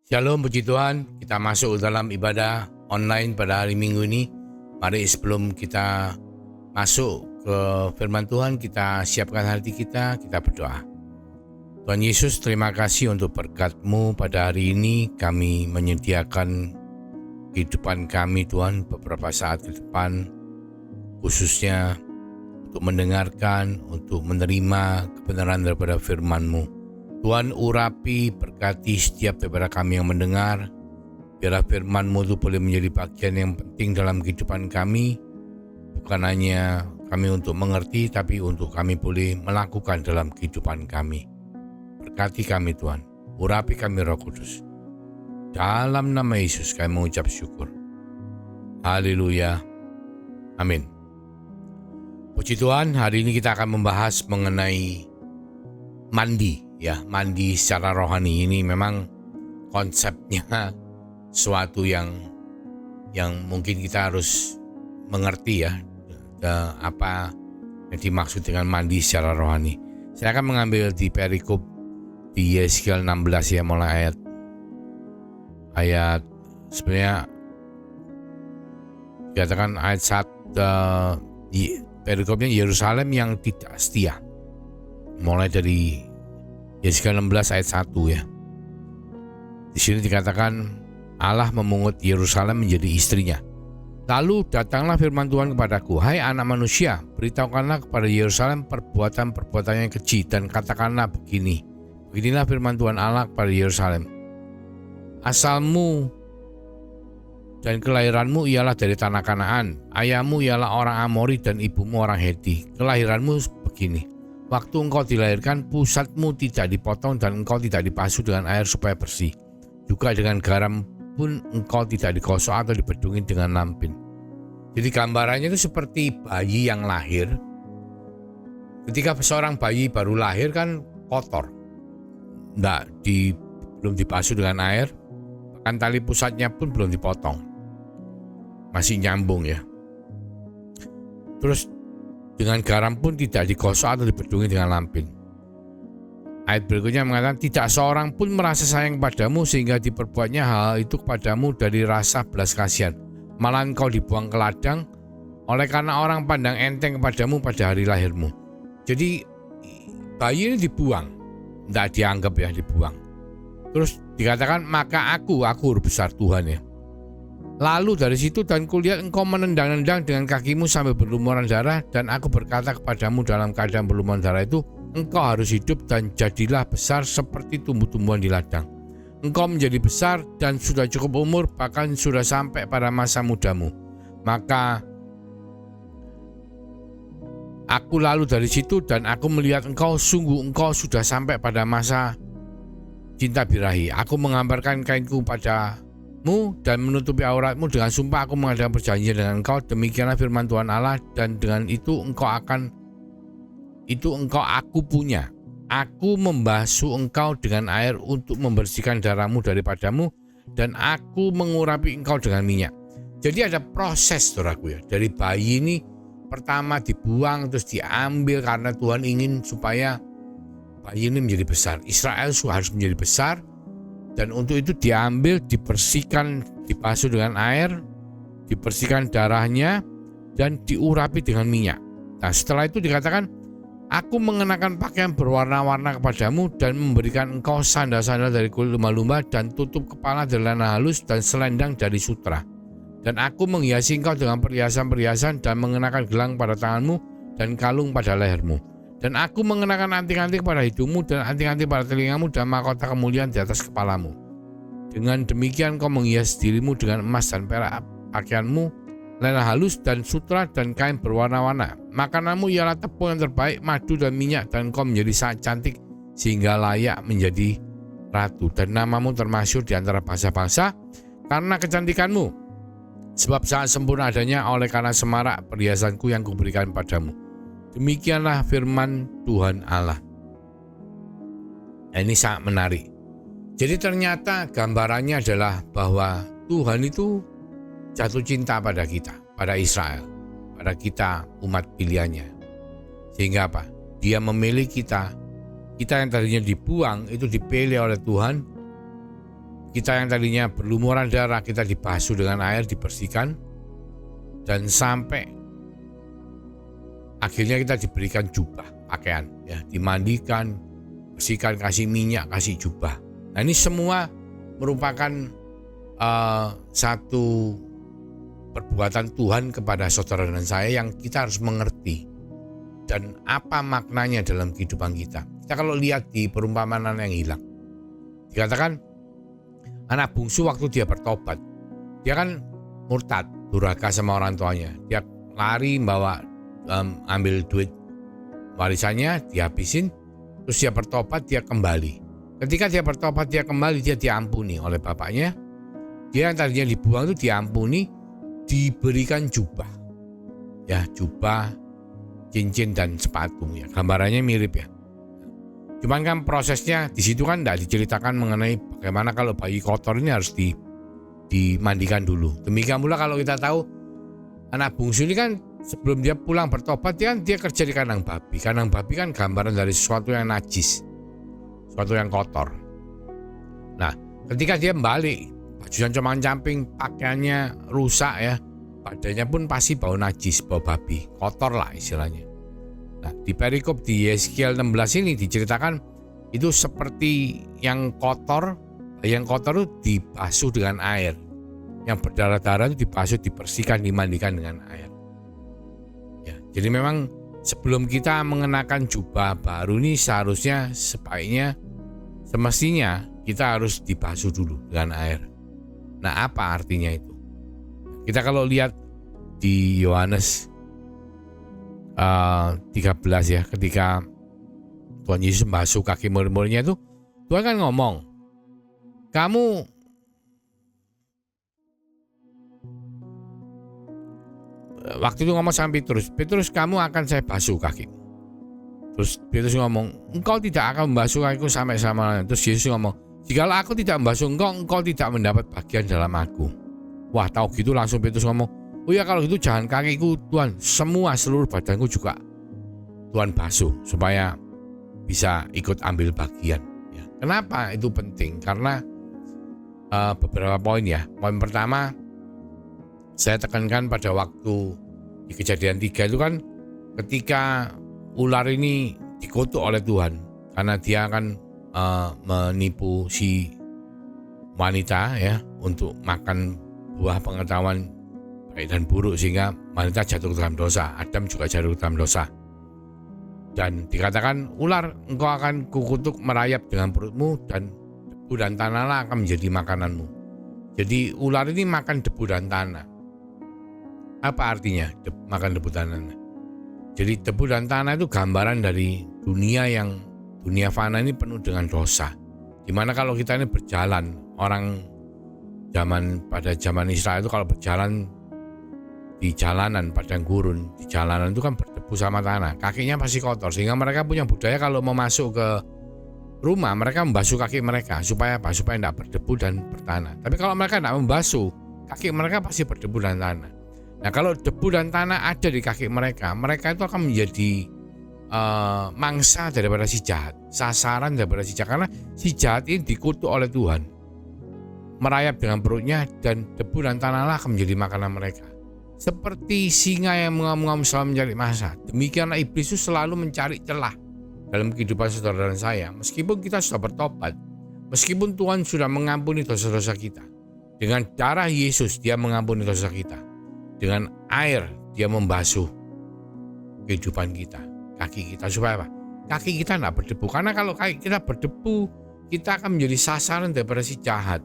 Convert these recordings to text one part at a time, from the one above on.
Shalom, puji Tuhan. Kita masuk dalam ibadah online pada hari Minggu ini. Mari sebelum kita masuk ke firman Tuhan, kita siapkan hati kita berdoa. Tuhan Yesus, terima kasih untuk berkat-Mu pada hari ini. Kami menyediakan kehidupan kami, Tuhan, beberapa saat ke depan, khususnya untuk mendengarkan, untuk menerima kebenaran daripada firman-Mu. Tuhan, urapi, berkati setiap daripada kami yang mendengar. Biarlah firman-Mu itu boleh menjadi bagian yang penting dalam kehidupan kami. Bukan hanya kami untuk mengerti, tapi untuk kami boleh melakukan dalam kehidupan kami. Berkati kami, Tuhan. Urapi kami, Roh Kudus. Dalam nama Yesus kami mengucap syukur. Haleluya. Amin. Puji Tuhan, hari ini kita akan membahas mengenai mandi secara rohani. Ini memang konsepnya suatu yang mungkin kita harus mengerti apa yang dimaksud dengan mandi secara rohani. Saya akan mengambil di perikop di Yeskiel 16 mulai ayat sebenarnya dikatakan ayat 1 di perikopnya Yerusalem yang tidak setia. Mulai dari Yeskiel 16 ayat 1 Di sini dikatakan Allah memungut Yerusalem menjadi istrinya. Lalu datanglah firman Tuhan kepadaku, hai anak manusia, beritahukanlah kepada Yerusalem perbuatan-perbuatannya yang keji dan katakanlah beginilah firman Tuhan Allah kepada Yerusalem. Asalmu dan kelahiranmu ialah dari tanah Kanaan, ayahmu ialah orang Amori dan ibumu orang Heti. Kelahiranmu begini. Waktu engkau dilahirkan, pusatmu tidak dipotong dan engkau tidak dibasuh dengan air supaya bersih. Juga dengan garam pun engkau tidak digosok atau dibedungi dengan lampin. Jadi gambarannya itu seperti bayi yang lahir. Ketika seorang bayi baru lahir kan kotor, belum dibasuh dengan air, bahkan tali pusatnya pun belum dipotong, masih nyambung ya. Terus dengan garam pun tidak digosok atau dibedungi dengan lampin. Ayat berikutnya mengatakan, tidak seorang pun merasa sayang kepadamu sehingga diperbuatnya hal itu kepadamu dari rasa belas kasihan. Malah engkau dibuang ke ladang oleh karena orang pandang enteng kepadamu pada hari lahirmu. Jadi bayi ini dibuang, tidak dianggap dibuang. Terus dikatakan, maka aku huruf besar Tuhan ya. Lalu dari situ dan kulihat engkau menendang-nendang dengan kakimu sambil berlumuran darah, dan aku berkata kepadamu dalam keadaan berlumuran darah itu, engkau harus hidup dan jadilah besar seperti tumbuh-tumbuhan di ladang. Engkau menjadi besar dan sudah cukup umur, bahkan sudah sampai pada masa mudamu. Maka aku lalu dari situ dan aku melihat engkau, sungguh engkau sudah sampai pada masa cinta birahi. Aku menghamparkan kainku padamu dan menutupi auratmu dengan sumpah aku mengadakan perjanjian dengan engkau. Demikianlah firman Tuhan Allah, dan dengan itu engkau aku punya. Aku membasuh engkau dengan air untuk membersihkan darahmu daripadamu, dan aku mengurapi engkau dengan minyak. Jadi ada proses, saudaraku ya. Dari bayi ini pertama dibuang, terus diambil karena Tuhan ingin supaya bayi ini menjadi besar. Israel harus menjadi besar, dan untuk itu diambil, dibersihkan, dibasuh dengan air, dibersihkan darahnya, dan diurapi dengan minyak. Nah setelah itu dikatakan, aku mengenakan pakaian berwarna-warna kepadamu dan memberikan engkau sandal-sandal dari kulit lumba-lumba dan tutup kepala dari lana halus dan selendang dari sutra. Dan aku menghiasi engkau dengan perhiasan-perhiasan dan mengenakan gelang pada tanganmu dan kalung pada lehermu. Dan aku mengenakan anting-anting pada hidungmu dan anting-anting pada telingamu dan mahkota kemuliaan di atas kepalamu. Dengan demikian kau menghias dirimu dengan emas dan perak, pakaianmu, lana halus dan sutra dan kain berwarna-warna. Makananmu ialah tepung yang terbaik, madu dan minyak, dan kau menjadi sangat cantik sehingga layak menjadi ratu. Dan namamu termasyhur di antara bangsa-bangsa karena kecantikanmu. Sebab sangat sempurna adanya oleh karena semarak perhiasanku yang kuberikan padamu. Demikianlah firman Tuhan Allah. Nah, ini sangat menarik. Jadi ternyata gambarannya adalah bahwa Tuhan itu jatuh cinta pada kita, pada Israel, pada kita umat pilihannya. Sehingga apa? Dia memilih kita yang tadinya dibuang itu dipilih oleh Tuhan Kita yang tadinya berlumuran darah, kita dibasuh dengan air, dibersihkan, dan sampai akhirnya kita diberikan jubah, pakaian, ya, dimandikan, bersihkan, kasih minyak, kasih jubah. Nah, ini semua merupakan satu perbuatan Tuhan kepada saudara dan saya yang kita harus mengerti dan apa maknanya dalam kehidupan kita. Kita kalau lihat di perumpamaan yang hilang, dikatakan anak bungsu waktu dia bertobat, dia kan murtad, durhaka sama orang tuanya. Dia lari bawa ambil duit warisannya, dihabisin, terus dia bertobat, dia kembali. Ketika dia bertobat, dia kembali, dia diampuni oleh bapaknya. Dia yang tadinya dibuang itu diampuni, diberikan jubah, ya, jubah, cincin dan sepatu, ya, gambarannya mirip, ya. Cuman kan prosesnya di situ kan tidak diceritakan mengenai bagaimana kalau bayi kotor ini harus dimandikan dulu. Demikian pula kalau kita tahu anak bungsu ini kan sebelum dia pulang bertobat, dia kerja di kandang babi. Kandang babi kan gambaran dari sesuatu yang najis, sesuatu yang kotor. Nah, ketika dia balik, bajunya compang-camping, pakaiannya rusak, ya, badannya pun pasti bau najis, bau babi, kotor lah istilahnya. Nah, di perikop di Yeskiel 16 ini diceritakan itu seperti yang kotor itu dibasuh dengan air, yang berdarah-darah itu dibasuh, dibersihkan, dimandikan dengan air. Ya, jadi memang sebelum kita mengenakan jubah baru ini seharusnya semestinya kita harus dibasuh dulu dengan air. Nah, apa artinya itu? Kita kalau lihat di Yohanes 13, ya, ketika Tuhan Yesus membasuh kaki murid-muridnya itu, Tuhan kan ngomong, waktu itu ngomong sama Petrus, kamu akan saya basuh kakimu. Terus Petrus ngomong, engkau tidak akan membasuh kakiku sampai selama-lamanya. Terus Yesus ngomong, jikalau aku tidak membasuh engkau tidak mendapat bagian dalam aku. Wah, tahu gitu langsung Petrus ngomong, oh ya, kalau gitu jangan kakiku Tuhan, seluruh badanku juga Tuhan basuh supaya bisa ikut ambil bagian, ya. Kenapa itu penting? Karena beberapa poin, ya. Poin pertama, saya tekankan pada waktu di Kejadian 3 itu kan ketika ular ini dikutuk oleh Tuhan karena dia akan menipu si wanita, ya, untuk makan buah pengetahuan baik dan buruk, sehingga wanita jatuh ke dalam dosa. Adam juga jatuh ke dalam dosa. Dan dikatakan, ular, engkau akan kukutuk merayap dengan perutmu, dan debu dan tanahlah akan menjadi makananmu. Jadi ular ini makan debu dan tanah. Apa artinya makan debu dan tanah? Jadi debu dan tanah itu gambaran dari dunia fana ini penuh dengan dosa. Dimana kalau kita ini berjalan, orang pada zaman Israel itu kalau berjalan di jalanan, padang gurun, di jalanan itu kan berdebu sama tanah, kakinya pasti kotor, sehingga mereka punya budaya kalau mau masuk ke rumah mereka membasuh kaki mereka supaya apa? Supaya tidak berdebu dan bertanah. Tapi kalau mereka tidak membasuh, kaki mereka pasti berdebu dan tanah. Nah, kalau debu dan tanah ada di kaki mereka itu akan menjadi mangsa daripada si jahat, sasaran daripada si jahat, karena si jahat ini dikutuk oleh Tuhan, merayap dengan perutnya, dan debu dan tanahlah akan menjadi makanan mereka. Seperti singa yang mengaum-ngaum selalu mencari mangsa, demikianlah iblis itu selalu mencari celah dalam kehidupan saudara dan saya. Meskipun kita sudah bertobat, meskipun Tuhan sudah mengampuni dosa-dosa kita, dengan darah Yesus dia mengampuni dosa kita, dengan air dia membasuh kehidupan kita, kaki kita, supaya apa? Kaki kita tidak berdebu, karena kalau kaki kita berdebu, kita akan menjadi sasaran daripada si jahat.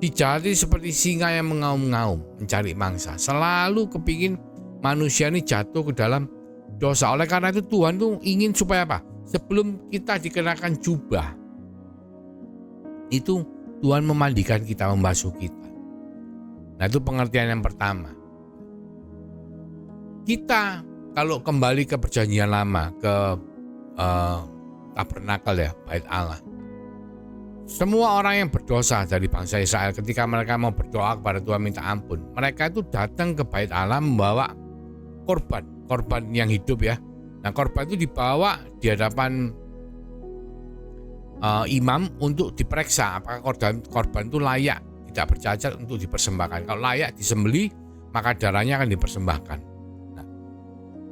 Si jahat ini seperti singa yang mengaum-ngaum mencari mangsa, selalu kepingin manusia ini jatuh ke dalam dosa. Oleh karena itu Tuhan tuh ingin supaya apa? Sebelum kita dikenakan jubah, itu Tuhan memandikan kita, membasuh kita. Nah, itu pengertian yang pertama. Kita kalau kembali ke perjanjian lama, ke tabernakel, ya, bait Allah, semua orang yang berdosa dari bangsa Israel ketika mereka mau berdoa kepada Tuhan minta ampun, mereka itu datang ke bait Allah membawa korban yang hidup, ya. Nah, korban itu dibawa di hadapan imam untuk diperiksa apakah korban itu layak tidak bercacat untuk dipersembahkan. Kalau layak disembelih, maka darahnya akan dipersembahkan. Nah,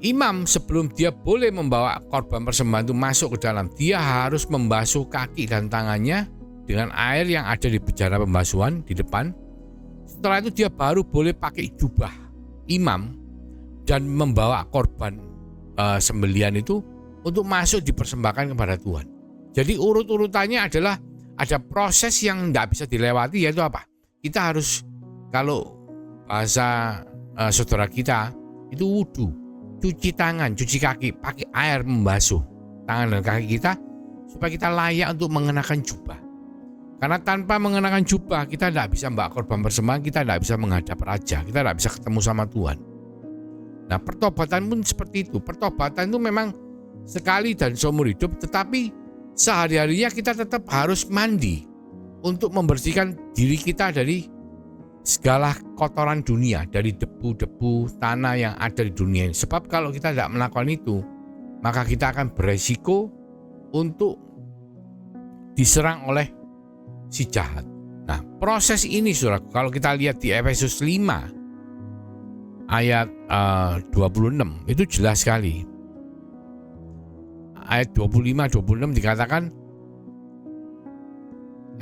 imam sebelum dia boleh membawa korban persembahan itu masuk ke dalam, dia harus membasuh kaki dan tangannya dengan air yang ada di bejana pembasuhan di depan. Setelah itu dia baru boleh pakai jubah imam dan membawa korban sembelihan itu untuk masuk dipersembahkan kepada Tuhan. Jadi urut-urutannya adalah ada proses yang tidak bisa dilewati, yaitu apa? Kita harus, kalau bahasa saudara kita itu wudu, cuci tangan, cuci kaki, pakai air membasuh tangan dan kaki kita supaya kita layak untuk mengenakan jubah. Karena tanpa mengenakan jubah kita tidak bisa membawa korban persembahan, kita tidak bisa menghadap raja, kita tidak bisa ketemu sama Tuhan. Nah, pertobatan pun seperti itu. Pertobatan itu memang sekali dan seumur hidup, tetapi sehari-harinya kita tetap harus mandi untuk membersihkan diri kita dari segala kotoran dunia, dari debu-debu tanah yang ada di dunia ini. Sebab kalau kita tidak melakukan itu, maka kita akan beresiko untuk diserang oleh si jahat. Nah, proses ini saudara, kalau kita lihat di Efesus 5 ayat 26 itu jelas sekali. Ayat 25-26 dikatakan,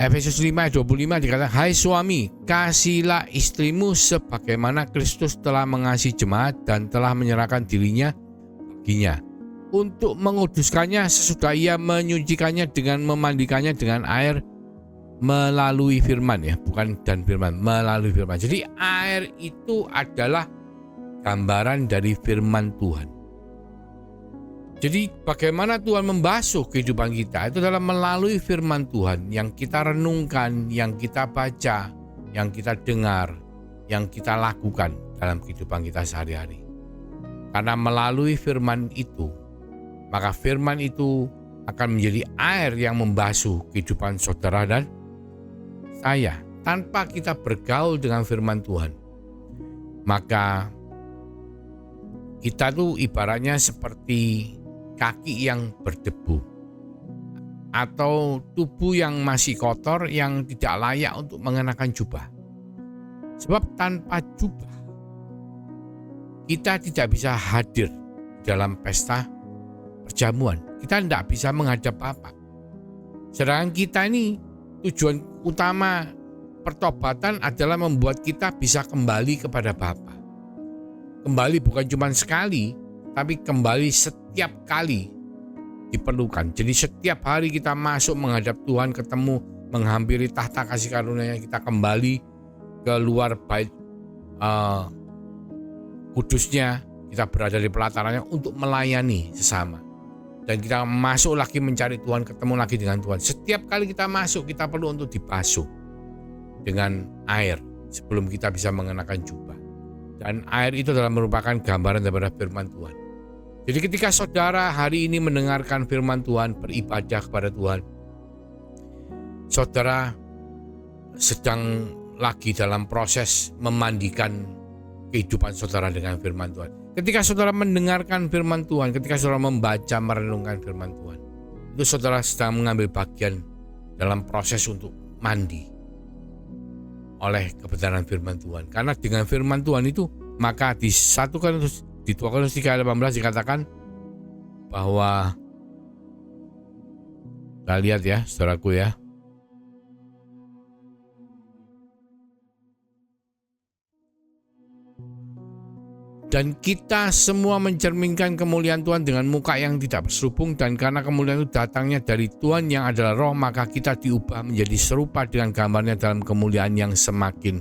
Efesus 5 ayat 25 dikatakan, hai suami, kasihilah istrimu sebagaimana Kristus telah mengasihi jemaat dan telah menyerahkan dirinya baginya, untuk menguduskannya sesudah ia menyucikannya dengan memandikannya dengan air melalui firman, ya, bukan dan firman, melalui firman. Jadi air itu adalah gambaran dari firman Tuhan. Jadi bagaimana Tuhan membasuh kehidupan kita itu adalah melalui firman Tuhan yang kita renungkan, yang kita baca, yang kita dengar, yang kita lakukan dalam kehidupan kita sehari-hari. Karena melalui firman itu, maka firman itu akan menjadi air yang membasuh kehidupan saudara dan saya. Tanpa kita bergaul dengan firman Tuhan, maka kita tuh ibaratnya seperti kaki yang berdebu atau tubuh yang masih kotor yang tidak layak untuk mengenakan jubah. Sebab tanpa jubah kita tidak bisa hadir dalam pesta perjamuan. Kita tidak bisa menghadap Bapa. Sedangkan kita ini tujuan utama pertobatan adalah membuat kita bisa kembali kepada Bapa. Kembali bukan cuma sekali, tapi kembali setiap kali diperlukan. Jadi setiap hari kita masuk menghadap Tuhan, ketemu, menghampiri tahta kasih karunia-Nya, kita kembali ke luar bait kudusnya, kita berada di pelatarannya untuk melayani sesama. Dan kita masuk lagi mencari Tuhan, ketemu lagi dengan Tuhan. Setiap kali kita masuk, kita perlu untuk dibasuh dengan air sebelum kita bisa mengenakan jubah. Dan air itu adalah merupakan gambaran daripada firman Tuhan. Jadi ketika saudara hari ini mendengarkan firman Tuhan, beribadah kepada Tuhan, saudara sedang lagi dalam proses memandikan kehidupan saudara dengan firman Tuhan. Ketika saudara mendengarkan firman Tuhan, ketika saudara membaca, merenungkan firman Tuhan, itu saudara sedang mengambil bagian dalam proses untuk mandi oleh kebenaran firman Tuhan. Karena dengan firman Tuhan itu, maka di 2 Korintus 3 ayat 18 dikatakan bahwa, kita lihat ya saudaraku ya, dan kita semua mencerminkan kemuliaan Tuhan dengan muka yang tidak berselubung, dan karena kemuliaan itu datangnya dari Tuhan yang adalah Roh, maka kita diubah menjadi serupa dengan gambarnya dalam kemuliaan yang semakin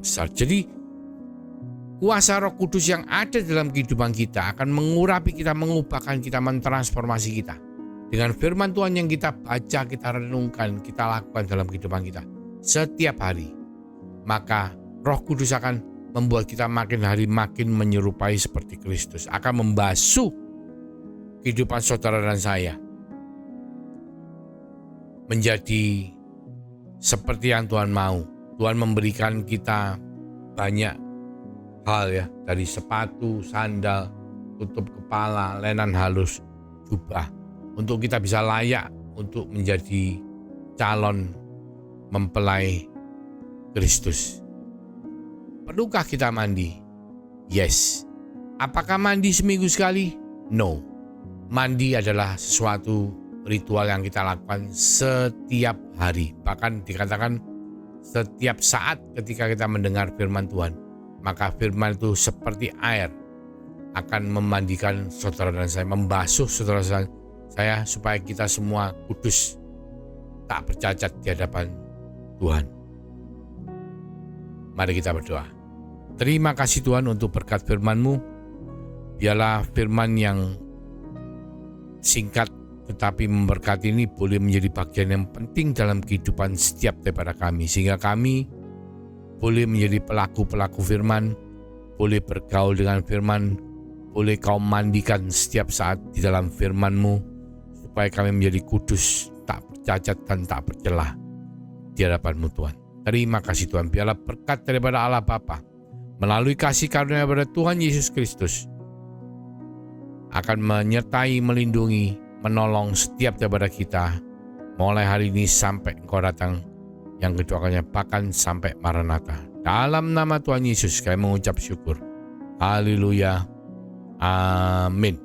besar. Jadi kuasa Roh Kudus yang ada dalam kehidupan kita akan mengurapi kita, mengubahkan kita, mentransformasi kita. Dengan firman Tuhan yang kita baca, kita renungkan, kita lakukan dalam kehidupan kita setiap hari, maka Roh Kudus akan membuat kita makin hari makin menyerupai seperti Kristus, akan membasuh kehidupan saudara dan saya menjadi seperti yang Tuhan mau. Tuhan memberikan kita banyak hal ya, dari sepatu, sandal, tutup kepala, lenan halus, jubah, untuk kita bisa layak untuk menjadi calon mempelai Kristus. Perlukah kita mandi? Yes. Apakah mandi seminggu sekali? No. Mandi adalah sesuatu ritual yang kita lakukan setiap hari. Bahkan dikatakan setiap saat ketika kita mendengar firman Tuhan. Maka firman itu seperti air akan memandikan saudara dan saya, membasuh saudara saya supaya kita semua kudus, tak bercacat di hadapan Tuhan. Mari kita berdoa. Terima kasih Tuhan untuk berkat firman-Mu. Biarlah firman yang singkat tetapi memberkati ini boleh menjadi bagian yang penting dalam kehidupan setiap daripada kami, sehingga kami boleh menjadi pelaku-pelaku firman, boleh bergaul dengan firman, boleh Kau mandikan setiap saat di dalam firman-Mu, supaya kami menjadi kudus, tak bercacat dan tak bercelah di hadapan-Mu Tuhan. Terima kasih Tuhan. Biarlah berkat daripada Allah Bapa melalui kasih karunia daripada Tuhan Yesus Kristus akan menyertai, melindungi, menolong setiap daripada kita mulai hari ini sampai Engkau datang yang kedua kalinya, bahkan sampai Maranatha. Dalam nama Tuhan Yesus kami mengucap syukur. Haleluya. Amin.